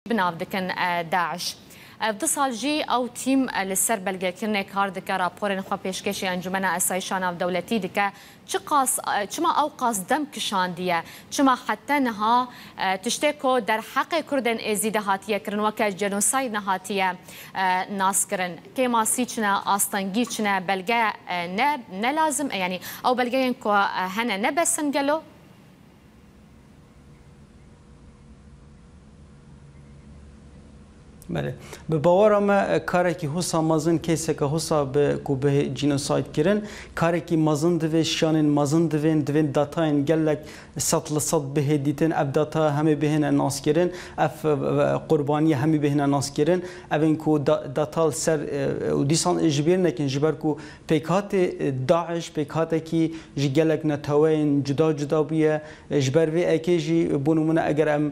بناو دکن داعش ده سال جی او تیم لسر بلگرکرنه کار دکه راپورن خوا پیشکشی انجمن اسایشان او دولتی دکه چما او قاصدم کشاندیه چما حتی نها تشتکو در حق کردن ازیده هاتیه کرن وکه جنوساید نهاتیه ناس کرن که ماسی چنه آستانگی چنه بلگه نه لازم یعنی او بلگه اینکو هنه نبسن گلو بله به باور ما کاری که حسا مازن کیسه که حسا به کوبه جنوساید کردن کاری که مازن دوی شانن مازن دوین داتاین گلک سطل صد به دیتن اب داتا همه بهن ناس کردن اف قربانی همه بهن ناس کردن اوین کو داتا سر و دیسان اجبار نکن جبر کو پیکات داعش پیکات کی جگلک نتوین جدا بیه جبر وی اکیجی بونمونه اگر ام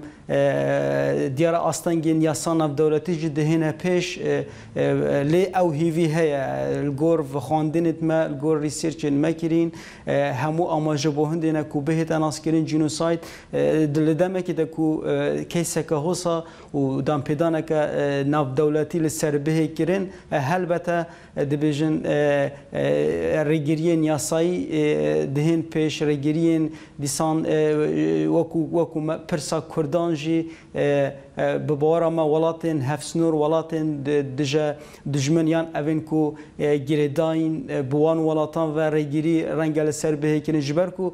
دیار آستانگین یاسان اف دولتی جده هنه پیش لی او هیوی هیا الگور و خواندنت ما الگور ریسیرچ ما کرین همو آماجه بوهنده نه کو بهت اناس کرین جنوساید دلدمه که دکو کیسه که حسا و دام پیدانه که ناف دولتی لسر به کرین هلبته دبیجن رگیرین یاسایی دهن پیش رگیرین دیسان وکو پرسا کردان جی ببارا ما ولاتن هفسنور ولاتن دجمنیان اوین کو گریداین بوان ولاتان و رگیری رنگل سر به کنه جبر کو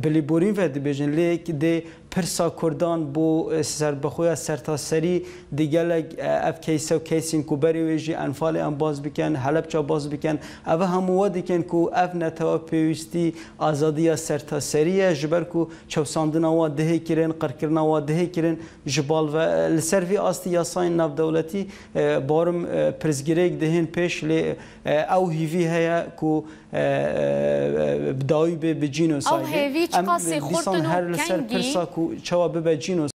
بلیبورین و دبیجن لیک ده پرسا کردان بو سر بخویا سرتاسری دیگه اف کیسه و کیسین کو بری ویجی انفال ام باز بکن حلب چا باز بکن اوه همو دیکن کو اف نتوا پیوستی آزادی سرتاسری جبر کو چوساندن و ده کرن قرکرن و ده کرن جبال و لسروی آستی یاساین ناف دولتی بارم پرزگیرک دهن پیش لی او هیوی هیا کو بدایی به جینوساید او هیوی چقاسی خورتنو کنگی چوا ببه جینوس